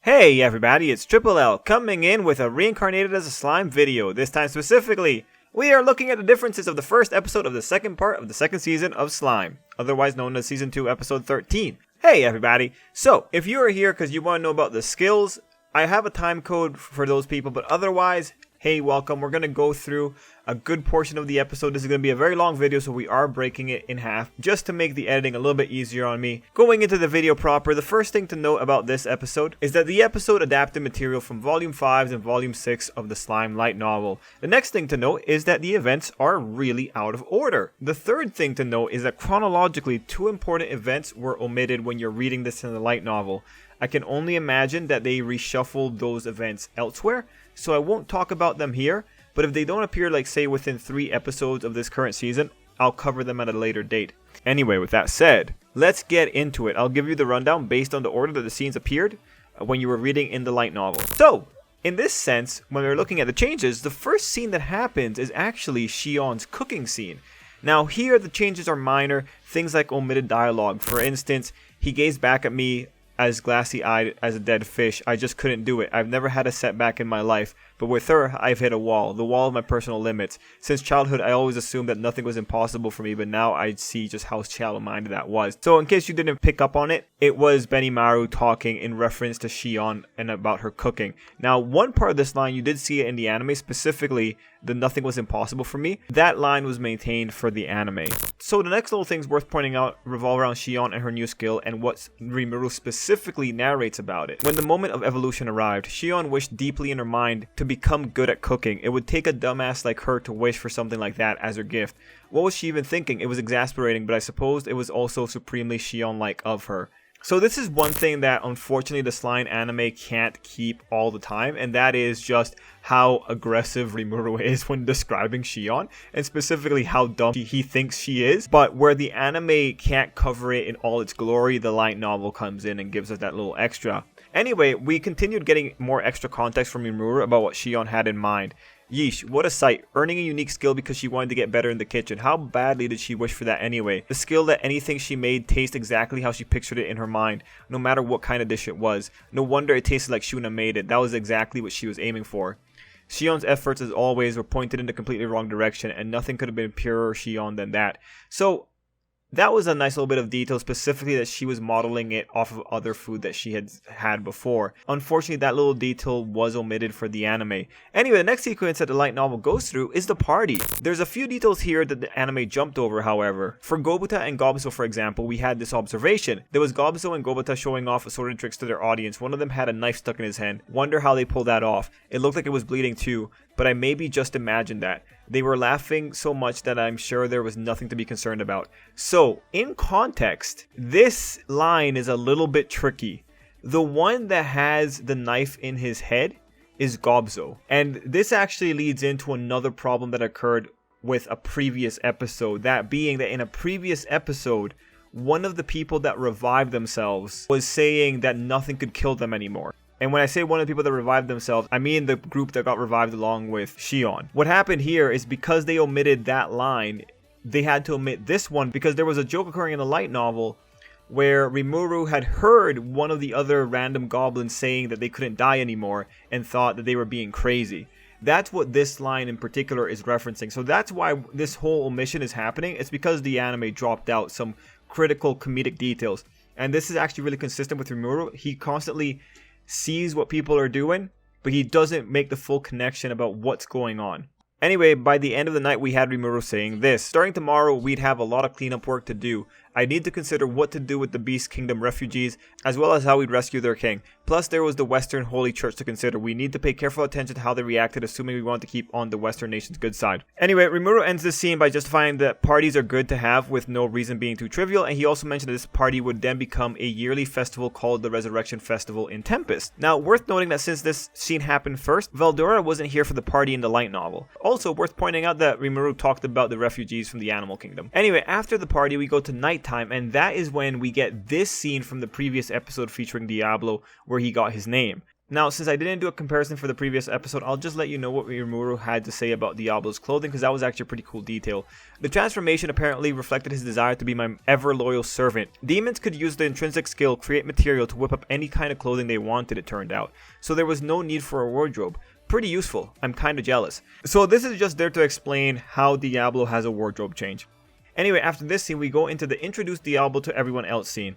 Hey everybody, it's Tripl-L coming in with a reincarnated as a slime video. This time specifically, we are looking at the differences of the first episode of the second part of the second season of Slime, otherwise known as Season 2 Episode 13. Hey everybody, so if you are here because you want to know about the skills, I have a time code for those people, but otherwise, hey, welcome. We're going to go through a good portion of the episode. This is going to be a very long video, so we are breaking it in half just to make the editing a little bit easier on me. Going into the video proper, the first thing to note about this episode is that the episode adapted material from Volume 5 and Volume 6 of the Slime light novel. The next thing to note is that the events are really out of order. The third thing to note is that chronologically, two important events were omitted when you're reading this in the light novel. I can only imagine that they reshuffled those events elsewhere, so I won't talk about them here, but if they don't appear like say within 3 episodes of this current season, I'll cover them at a later date. Anyway, with that said, let's get into it. I'll give you the rundown based on the order that the scenes appeared when you were reading in the light novel. So, in this sense, when we're looking at the changes, the first scene that happens is actually Shion's cooking scene. Now here the changes are minor, things like omitted dialogue. For instance, he gazed back at me as glassy-eyed as a dead fish. I just couldn't do it. I've never had a setback in my life, but with her, I've hit a wall, the wall of my personal limits. Since childhood, I always assumed that nothing was impossible for me, but now I see just how shallow-minded that was. So in case you didn't pick up on it, it was Benimaru talking in reference to Shion and about her cooking. Now, one part of this line, you did see it in the anime, specifically the nothing was impossible for me. That line was maintained for the anime. So the next little things worth pointing out revolve around Shion and her new skill and what Rimuru specifically narrates about it. When the moment of evolution arrived, Shion wished deeply in her mind to become good at cooking. It would take a dumbass like her to wish for something like that as her gift. What was she even thinking? It was exasperating, but I suppose it was also supremely Shion-like of her. So this is one thing that unfortunately the Slime anime can't keep all the time, and that is just how aggressive Rimuru is when describing Shion, and specifically how dumb he thinks she is. But where the anime can't cover it in all its glory, the light novel comes in and gives us that little extra. Anyway, we continued getting more extra context from Rimuru about what Shion had in mind. Yeesh, what a sight. Earning a unique skill because she wanted to get better in the kitchen. How badly did she wish for that anyway? The skill that anything she made tastes exactly how she pictured it in her mind, no matter what kind of dish it was. No wonder it tasted like Shuna made it. That was exactly what she was aiming for. Shion's efforts, as always, were pointed in the completely wrong direction, and nothing could have been purer Shion than that. So, that was a nice little bit of detail, specifically that she was modeling it off of other food that she had before. Unfortunately, that little detail was omitted for the anime. Anyway, the next sequence that the light novel goes through is the party. There's a few details here that the anime jumped over, however. For Gobuta and Gobso, for example, we had this observation. There was Gobso and Gobuta showing off assorted tricks to their audience. One of them had a knife stuck in his hand. Wonder how they pulled that off. It looked like it was bleeding too, but I maybe just imagined that. They were laughing so much that I'm sure there was nothing to be concerned about. So, in context, this line is a little bit tricky. The one that has the knife in his head is Gobzo. And this actually leads into another problem that occurred with a previous episode. That being that in a previous episode, one of the people that revived themselves was saying that nothing could kill them anymore. And when I say one of the people that revived themselves, I mean the group that got revived along with Shion. What happened here is because they omitted that line, they had to omit this one because there was a joke occurring in the light novel where Rimuru had heard one of the other random goblins saying that they couldn't die anymore and thought that they were being crazy. That's what this line in particular is referencing. So that's why this whole omission is happening. It's because the anime dropped out some critical comedic details. And this is actually really consistent with Rimuru. He constantly sees what people are doing, but he doesn't make the full connection about what's going on. Anyway, by the end of the night we had Rimuru saying this: starting tomorrow we'd have a lot of cleanup work to do. I need to consider what to do with the Beast Kingdom refugees, as well as how we'd rescue their king. Plus there was the Western Holy Church to consider. We need to pay careful attention to how they reacted, assuming we want to keep on the Western nation's good side. Anyway, Rimuru ends this scene by justifying that parties are good to have with no reason being too trivial, and he also mentioned that this party would then become a yearly festival called the Resurrection Festival in Tempest. Now, worth noting that since this scene happened first, Veldora wasn't here for the party in the light novel. Also, worth pointing out that Rimuru talked about the refugees from the Animal Kingdom. Anyway, after the party we go to nighttime, and that is when we get this scene from the previous episode featuring Diablo where he got his name. Now, since I didn't do a comparison for the previous episode, I'll just let you know what Rimuru had to say about Diablo's clothing, because that was actually a pretty cool detail. The transformation apparently reflected his desire to be my ever-loyal servant. Demons could use the intrinsic skill create material to whip up any kind of clothing they wanted, it turned out. So there was no need for a wardrobe. Pretty useful. I'm kinda jealous. So this is just there to explain how Diablo has a wardrobe change. Anyway, after this scene, we go into the introduce Diablo to everyone else scene.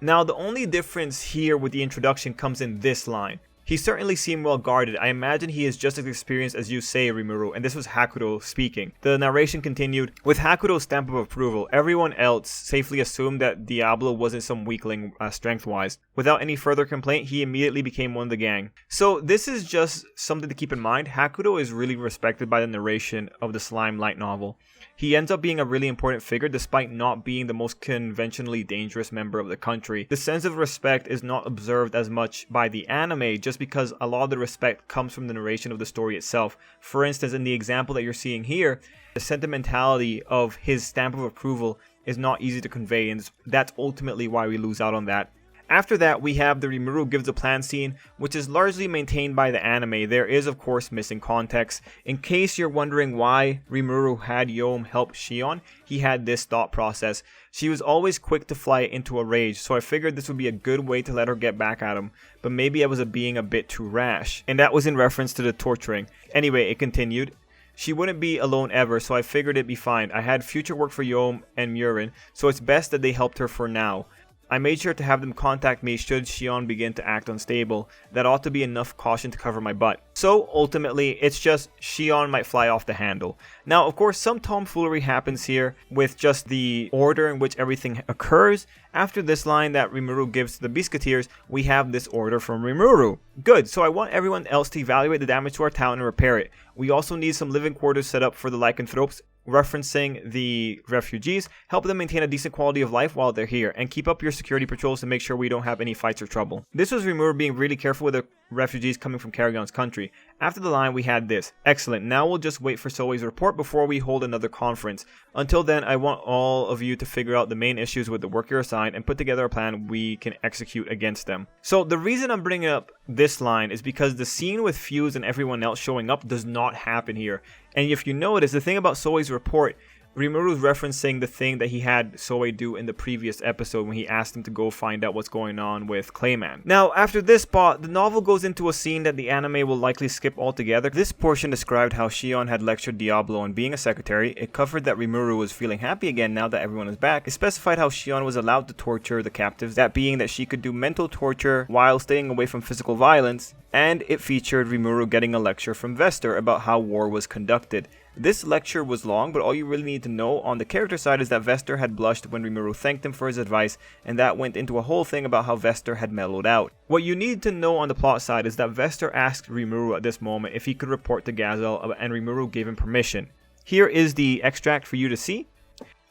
Now, the only difference here with the introduction comes in this line. He certainly seemed well guarded. I imagine he is just as experienced as you say, Rimuru, and this was Hakuto speaking. The narration continued, with Hakuto's stamp of approval, everyone else safely assumed that Diablo wasn't some weakling strength-wise. Without any further complaint, he immediately became one of the gang. So this is just something to keep in mind. Hakuto is really respected by the narration of the Slime light novel. He ends up being a really important figure despite not being the most conventionally dangerous member of the country. The sense of respect is not observed as much by the anime just because a lot of the respect comes from the narration of the story itself. For instance, in the example that you're seeing here, the sentimentality of his stamp of approval is not easy to convey, and that's ultimately why we lose out on that. After that, we have the Rimuru gives a plan scene, which is largely maintained by the anime. There is, of course, missing context. In case you're wondering why Rimuru had Yom help Shion, he had this thought process. She was always quick to fly into a rage, so I figured this would be a good way to let her get back at him. But maybe I was being a bit too rash. And that was in reference to the torturing. Anyway, it continued. She wouldn't be alone ever, so I figured it'd be fine. I had future work for Yom and Murin, so it's best that they helped her for now. I made sure to have them contact me should Shion begin to act unstable. That ought to be enough caution to cover my butt. So ultimately, it's just Shion might fly off the handle. Now, of course, some tomfoolery happens here with just the order in which everything occurs. After this line that Rimuru gives to the Biscuiteers, we have this order from Rimuru. Good, so I want everyone else to evaluate the damage to our town and repair it. We also need some living quarters set up for the lycanthropes, referencing the refugees. Help them maintain a decent quality of life while they're here, and keep up your security patrols to make sure we don't have any fights or trouble. This was Rimuru being really careful with the refugees coming from Carrion's country. After the line, we had this. Excellent, now we'll just wait for Soei's report before we hold another conference. Until then, I want all of you to figure out the main issues with the work you're assigned and put together a plan we can execute against them. So the reason I'm bringing up this line is because the scene with Fuse and everyone else showing up does not happen here. And if you notice, the thing about Soei's report, Rimuru's referencing the thing that he had Soei do in the previous episode when he asked him to go find out what's going on with Clayman. Now, after this spot, the novel goes into a scene that the anime will likely skip altogether. This portion described how Shion had lectured Diablo on being a secretary. It covered that Rimuru was feeling happy again now that everyone is back. It specified how Shion was allowed to torture the captives, that being that she could do mental torture while staying away from physical violence. And it featured Rimuru getting a lecture from Vester about how war was conducted. This lecture was long, but all you really need to know on the character side is that Vester had blushed when Rimuru thanked him for his advice, and that went into a whole thing about how Vester had mellowed out. What you need to know on the plot side is that Vester asked Rimuru at this moment if he could report to Gazel, and Rimuru gave him permission. Here is the extract for you to see.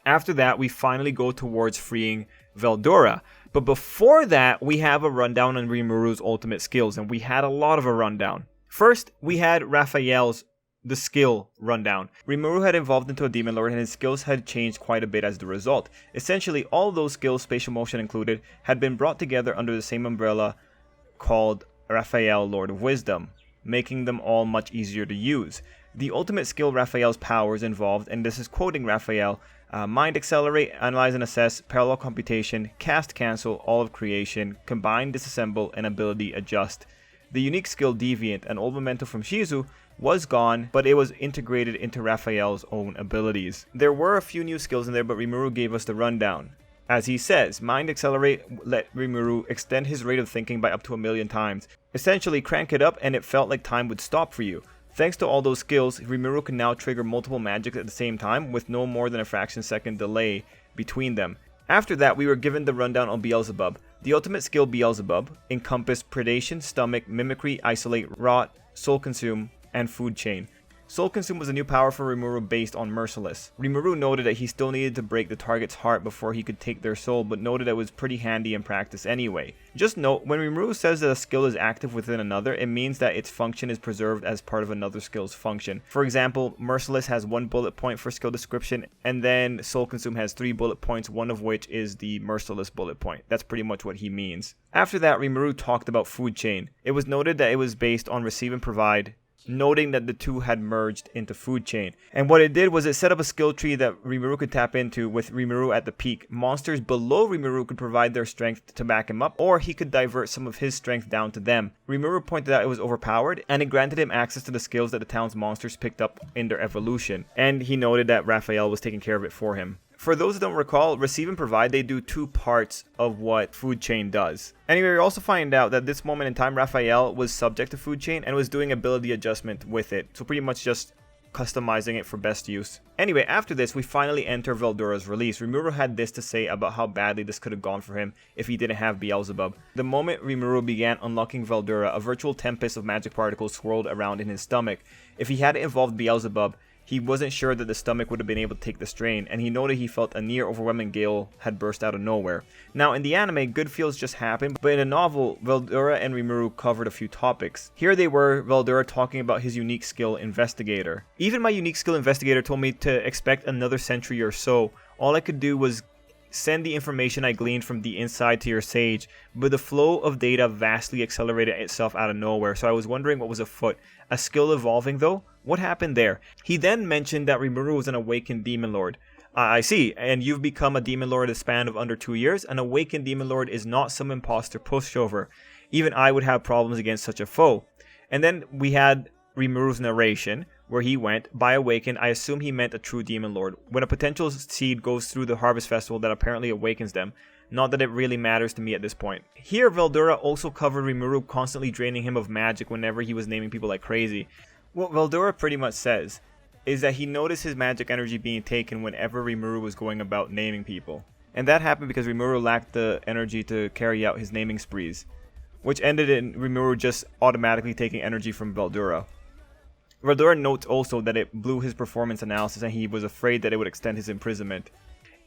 After that, we finally go towards freeing Veldora. But before that, we have a rundown on Rimuru's ultimate skills, and we had a lot of a rundown. First, we had Raphael's the skill rundown. Rimuru had evolved into a demon lord and his skills had changed quite a bit as the result. Essentially, all those skills, spatial motion included, had been brought together under the same umbrella called Raphael Lord of Wisdom, making them all much easier to use. The ultimate skill Raphael's powers involved, and this is quoting Raphael, Mind Accelerate, Analyze and Assess, Parallel Computation, Cast Cancel, All of Creation, Combine, Disassemble, and Ability Adjust. The unique skill Deviant, an old memento from Shizu, was gone, but it was integrated into Raphael's own abilities. There were a few new skills in there, but Rimuru gave us the rundown. As he says, Mind Accelerate let Rimuru extend his rate of thinking by up to 1,000,000 times. Essentially, crank it up and it felt like time would stop for you. Thanks to all those skills, Rimuru can now trigger multiple magics at the same time with no more than a fraction second delay between them. After that, we were given the rundown on Beelzebub. The ultimate skill Beelzebub encompassed Predation, Stomach, Mimicry, Isolate, Rot, Soul Consume, and Food Chain. Soul Consume was a new power for Rimuru based on Merciless. Rimuru noted that he still needed to break the target's heart before he could take their soul, but noted that it was pretty handy in practice anyway. Just note, when Rimuru says that a skill is active within another, it means that its function is preserved as part of another skill's function. For example, Merciless has 1 bullet point for skill description, and then Soul Consume has 3 bullet points, one of which is the Merciless bullet point. That's pretty much what he means. After that, Rimuru talked about Food Chain. It was noted that it was based on Receive and Provide, noting that the two had merged into Food Chain. And what it did was it set up a skill tree that Rimuru could tap into with Rimuru at the peak. Monsters below Rimuru could provide their strength to back him up, or he could divert some of his strength down to them. Rimuru pointed out it was overpowered, and it granted him access to the skills that the town's monsters picked up in their evolution. And he noted that Raphael was taking care of it for him. For those who don't recall, Receive and Provide, they do 2 parts of what Food Chain does. Anyway, we also find out that this moment in time, Raphael was subject to Food Chain and was doing ability adjustment with it. So pretty much just customizing it for best use. Anyway, after this, we finally enter Veldora's release. Rimuru had this to say about how badly this could have gone for him if he didn't have Beelzebub. The moment Rimuru began unlocking Veldora, a virtual tempest of magic particles swirled around in his stomach. If he hadn't involved Beelzebub, he wasn't sure that the stomach would have been able to take the strain, and he noted he felt a near overwhelming gale had burst out of nowhere. Now, in the anime, good feels just happened, but in the novel, Veldora and Rimuru covered a few topics. Here they were, Veldora talking about his unique skill, Investigator. Even my unique skill, Investigator, told me to expect another century or so. All I could do was send the information I gleaned from the inside to your sage, but the flow of data vastly accelerated itself out of nowhere, so I was wondering what was afoot. A skill evolving though? What happened there? He then mentioned that Rimuru was an awakened demon lord. I see, and you've become a demon lord in the span of under 2 years? An awakened demon lord is not some imposter pushover. Even I would have problems against such a foe. And then we had Rimuru's narration, where he went, by awakened, I assume he meant a true demon lord. When a potential seed goes through the harvest festival, that apparently awakens them. Not that it really matters to me at this point. Here, Veldora also covered Rimuru constantly draining him of magic whenever he was naming people like crazy. What Veldora pretty much says is that he noticed his magic energy being taken whenever Rimuru was going about naming people. And that happened because Rimuru lacked the energy to carry out his naming sprees, which ended in Rimuru just automatically taking energy from Veldora. Veldora notes also that it blew his performance analysis and he was afraid that it would extend his imprisonment.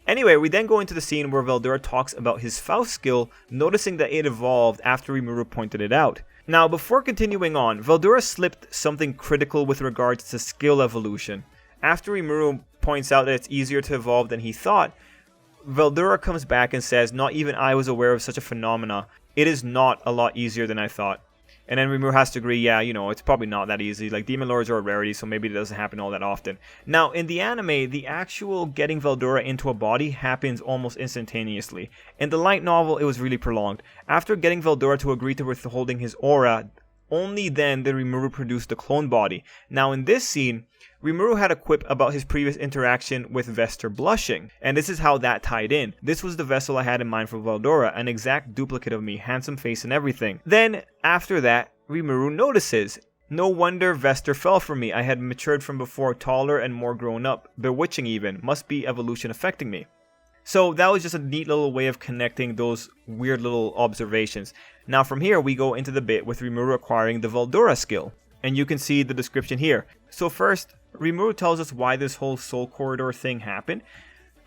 Anyway, we then go into the scene where Veldora talks about his Faust skill, noticing that it evolved after Rimuru pointed it out. Now, before continuing on, Veldora slipped something critical with regards to skill evolution. After Rimuru points out that it's easier to evolve than he thought, Veldora comes back and says, not even I was aware of such a phenomena. It is not a lot easier than I thought. And then Rimuru has to agree, yeah, it's probably not that easy. Like, Demon Lords are a rarity, so maybe it doesn't happen all that often. Now, in the anime, the actual getting Veldora into a body happens almost instantaneously. In the light novel, it was really prolonged. After getting Veldora to agree to withholding his aura, only then did Rimuru produce the clone body. Now, in this scene, Rimuru had a quip about his previous interaction with Vester blushing, and this is how that tied in. This was the vessel I had in mind for Veldora, an exact duplicate of me, handsome face and everything. Then, after that, Rimuru notices. No wonder Vester fell for me. I had matured from before, taller and more grown up, bewitching even. Must be evolution affecting me. So that was just a neat little way of connecting those weird little observations. Now from here, we go into the bit with Rimuru acquiring the Veldora skill. And you can see the description here. So first, Rimuru tells us why this whole soul corridor thing happened.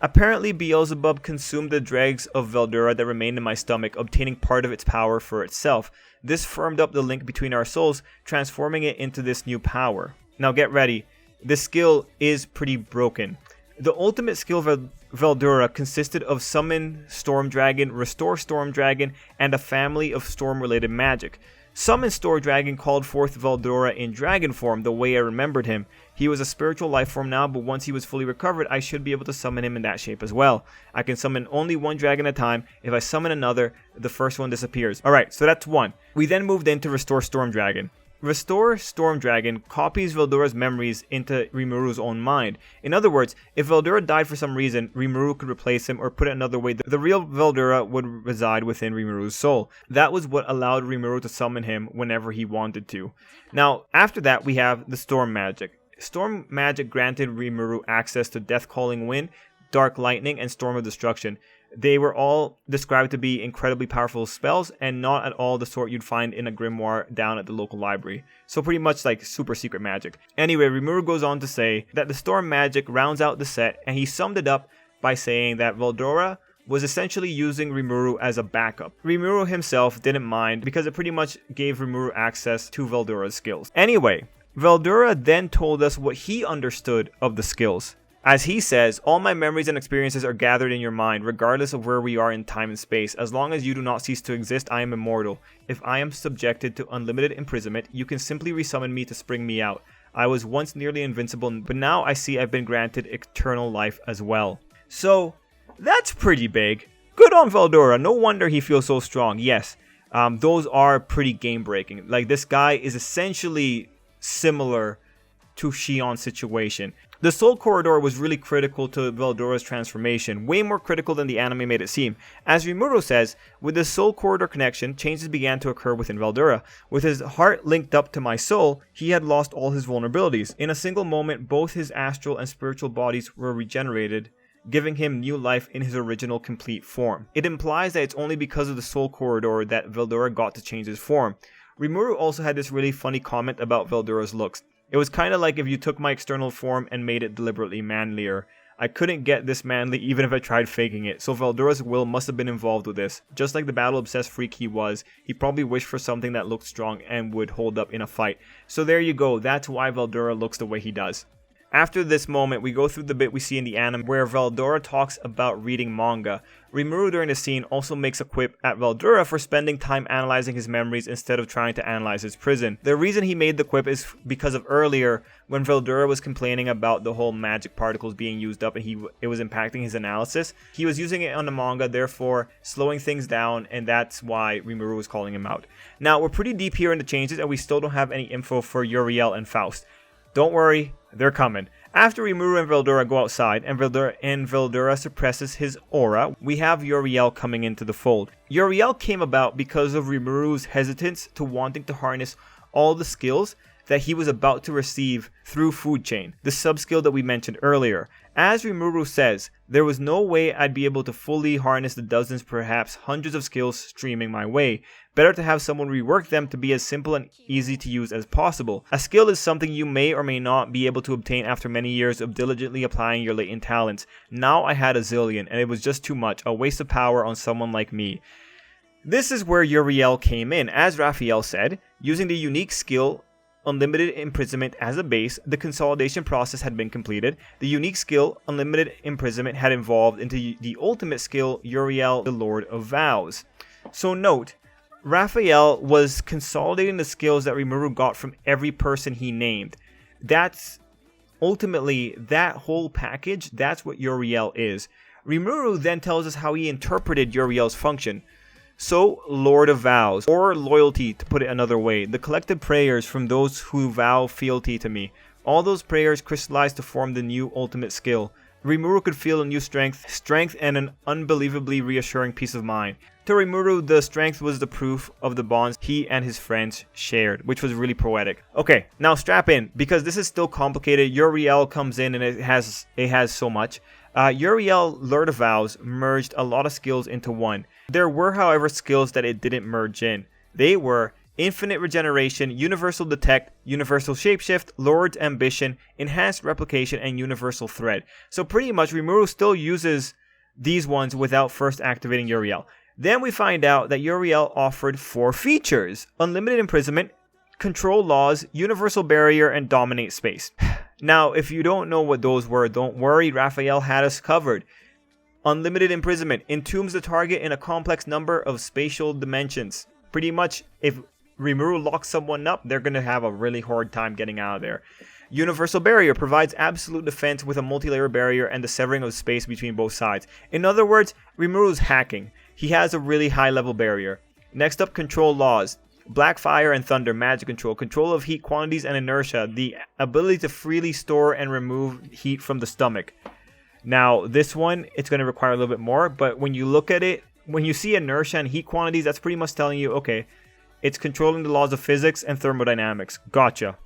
Apparently, Beelzebub consumed the dregs of Veldora that remained in my stomach, obtaining part of its power for itself. This firmed up the link between our souls, transforming it into this new power. Now get ready, this skill is pretty broken. The ultimate skill of Veldora consisted of Summon Storm Dragon, Restore Storm Dragon, and a family of storm-related magic. Summon Storm Dragon called forth Veldora in dragon form, the way I remembered him. He was a spiritual life form now, but once he was fully recovered, I should be able to summon him in that shape as well. I can summon only one dragon at a time. If I summon another, the first one disappears. Alright, so that's one. We then moved into Restore Storm Dragon. Restore Storm Dragon copies Veldora's memories into Rimuru's own mind. In other words, if Veldora died for some reason, Rimuru could replace him, or put it another way, the real Veldora would reside within Rimuru's soul. That was what allowed Rimuru to summon him whenever he wanted to. Now, after that, we have the Storm Magic. Storm Magic granted Rimuru access to Death Calling Wind, Dark Lightning, and Storm of Destruction. They were all described to be incredibly powerful spells and not at all the sort you'd find in a grimoire down at the local library. So pretty much like super secret magic. Anyway, Rimuru goes on to say that the storm magic rounds out the set, and he summed it up by saying that Veldora was essentially using Rimuru as a backup. Rimuru himself didn't mind because it pretty much gave Rimuru access to Veldora's skills. Anyway, Veldora then told us what he understood of the skills. As he says, all my memories and experiences are gathered in your mind, regardless of where we are in time and space. As long as you do not cease to exist, I am immortal. If I am subjected to unlimited imprisonment, you can simply resummon me to spring me out. I was once nearly invincible, but now I see I've been granted eternal life as well. So, that's pretty big. Good on Veldora. No wonder he feels so strong. Yes, those are pretty game-breaking. Like, this guy is essentially similar to Shion's situation. The Soul Corridor was really critical to Veldora's transformation, way more critical than the anime made it seem. As Rimuru says, with the Soul Corridor connection, changes began to occur within Veldora. With his heart linked up to my soul, he had lost all his vulnerabilities. In a single moment, both his astral and spiritual bodies were regenerated, giving him new life in his original complete form. It implies that it's only because of the Soul Corridor that Veldora got to change his form. Rimuru also had this really funny comment about Veldora's looks. It was kind of like if you took my external form and made it deliberately manlier. I couldn't get this manly even if I tried faking it, so Veldora's will must have been involved with this. Just like the battle-obsessed freak he was, he probably wished for something that looked strong and would hold up in a fight. So there you go, that's why Veldora looks the way he does. After this moment, we go through the bit we see in the anime where Veldora talks about reading manga. Rimuru during the scene also makes a quip at Veldora for spending time analyzing his memories instead of trying to analyze his prison. The reason he made the quip is because of earlier when Veldora was complaining about the whole magic particles being used up and it was impacting his analysis. He was using it on the manga, therefore slowing things down, and that's why Rimuru was calling him out. Now, we're pretty deep here in the changes and we still don't have any info for Uriel and Faust. Don't worry, they're coming. After Rimuru and Veldora go outside and Veldora suppresses his aura, we have Uriel coming into the fold. Uriel came about because of Rimuru's hesitance to wanting to harness all the skills that he was about to receive through Food Chain, the sub-skill that we mentioned earlier. As Rimuru says, there was no way I'd be able to fully harness the dozens, perhaps hundreds of skills streaming my way. Better to have someone rework them to be as simple and easy to use as possible. A skill is something you may or may not be able to obtain after many years of diligently applying your latent talents. Now I had a zillion, and it was just too much, a waste of power on someone like me. This is where Uriel came in. As Raphael said, using the unique skill Unlimited Imprisonment as a base, the consolidation process had been completed. The unique skill, Unlimited Imprisonment, had evolved into the ultimate skill, Uriel, the Lord of Vows. So note, Raphael was consolidating the skills that Rimuru got from every person he named. That's ultimately, that whole package, that's what Uriel is. Rimuru then tells us how he interpreted Uriel's function. So, Lord of Vows, or loyalty to put it another way, the collected prayers from those who vow fealty to me. All those prayers crystallized to form the new ultimate skill. Rimuru could feel a new strength and an unbelievably reassuring peace of mind. To Rimuru, the strength was the proof of the bonds he and his friends shared, which was really poetic. Okay, now strap in, because this is still complicated. Uriel comes in and it has so much. Uriel, Lord of Vows, merged a lot of skills into one. There were, however, skills that it didn't merge in. They were Infinite Regeneration, Universal Detect, Universal Shapeshift, Lord's Ambition, Enhanced Replication, and Universal Thread. So pretty much Rimuru still uses these ones without first activating Uriel. Then we find out that Uriel offered 4 features: Unlimited Imprisonment, Control Laws, Universal Barrier, and Dominate Space. Now, if you don't know what those were, don't worry, Raphael had us covered. Unlimited Imprisonment entombs the target in a complex number of spatial dimensions. Pretty much, if Rimuru locks someone up, they're going to have a really hard time getting out of there. Universal Barrier provides absolute defense with a multi-layer barrier and the severing of space between both sides. In other words, Rimuru's hacking. He has a really high level barrier. Next up, Control Laws. Black Fire and Thunder, magic control, control of heat quantities and inertia, the ability to freely store and remove heat from the stomach. Now, this one, it's going to require a little bit more, but when you look at it, when you see inertia and heat quantities, that's pretty much telling you, okay, it's controlling the laws of physics and thermodynamics. Gotcha.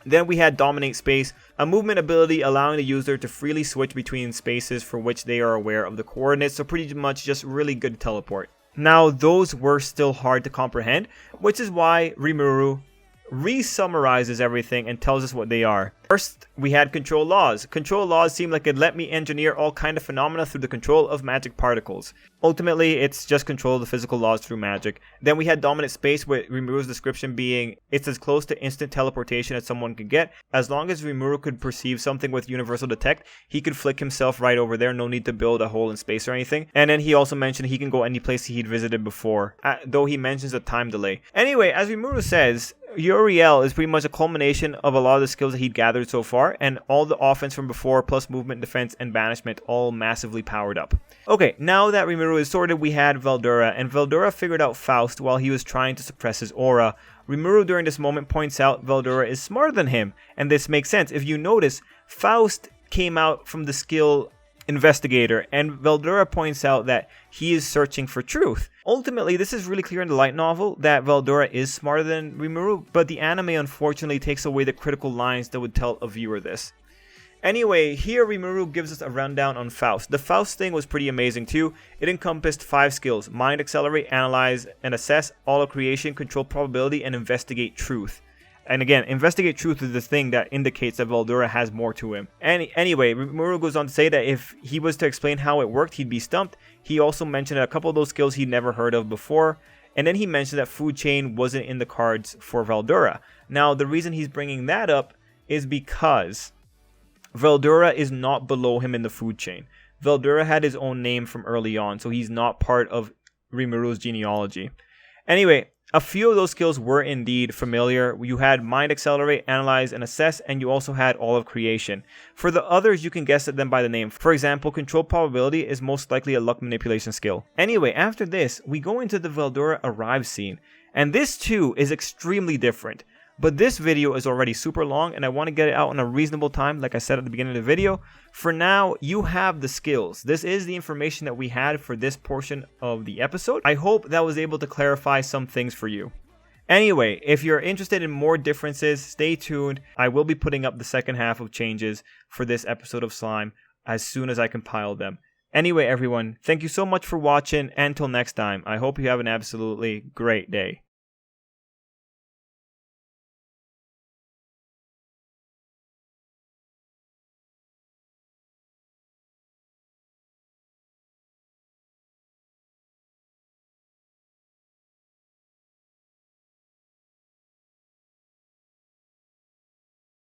Then we had Dominate Space, a movement ability allowing the user to freely switch between spaces for which they are aware of the coordinates, so pretty much just really good teleport. Now those were still hard to comprehend, which is why Rimuru re-summarizes everything and tells us what they are. First, we had Control Laws. Control Laws seem like it let me engineer all kind of phenomena through the control of magic particles. Ultimately, it's just control of the physical laws through magic. Then we had Dominant Space, with Rimuru's description being, it's as close to instant teleportation as someone could get. As long as Rimuru could perceive something with Universal Detect, he could flick himself right over there, no need to build a hole in space or anything. And then he also mentioned he can go any place he'd visited before, though he mentions a time delay. Anyway, as Rimuru says, Uriel is pretty much a culmination of a lot of the skills that he'd gathered so far, and all the offense from before, plus movement, defense, and banishment, all massively powered up. Okay, now that Rimuru is sorted, we had Veldora, and Veldora figured out Faust while he was trying to suppress his aura. Rimuru during this moment points out Veldora is smarter than him, and this makes sense. If you notice, Faust came out from the skill Investigator, and Veldora points out that he is searching for truth. Ultimately, this is really clear in the light novel that Veldora is smarter than Rimuru, but the anime unfortunately takes away the critical lines that would tell a viewer this. Anyway, here Rimuru gives us a rundown on Faust. The Faust thing was pretty amazing too. It encompassed 5 skills: Mind, Accelerate, Analyze, and Assess, All of Creation, Control Probability, and Investigate Truth. And again, Investigate Truth is the thing that indicates that Veldora has more to him. Anyway, Rimuru goes on to say that if he was to explain how it worked, he'd be stumped. He also mentioned a couple of those skills he'd never heard of before. And then he mentioned that Food Chain wasn't in the cards for Veldora. Now, the reason he's bringing that up is because Veldora is not below him in the food chain. Veldora had his own name from early on, so he's not part of Rimuru's genealogy. Anyway, a few of those skills were indeed familiar. You had Mind, Accelerate, Analyze, and Assess, and you also had All of Creation. For the others, you can guess at them by the name. For example, Control Probability is most likely a luck manipulation skill. Anyway, after this, we go into the Veldora Arrive scene, and this too is extremely different. But this video is already super long, and I want to get it out in a reasonable time, like I said at the beginning of the video. For now, you have the skills. This is the information that we had for this portion of the episode. I hope that was able to clarify some things for you. Anyway, if you're interested in more differences, stay tuned. I will be putting up the second half of changes for this episode of Slime as soon as I compile them. Anyway, everyone, thank you so much for watching. Until next time, I hope you have an absolutely great day.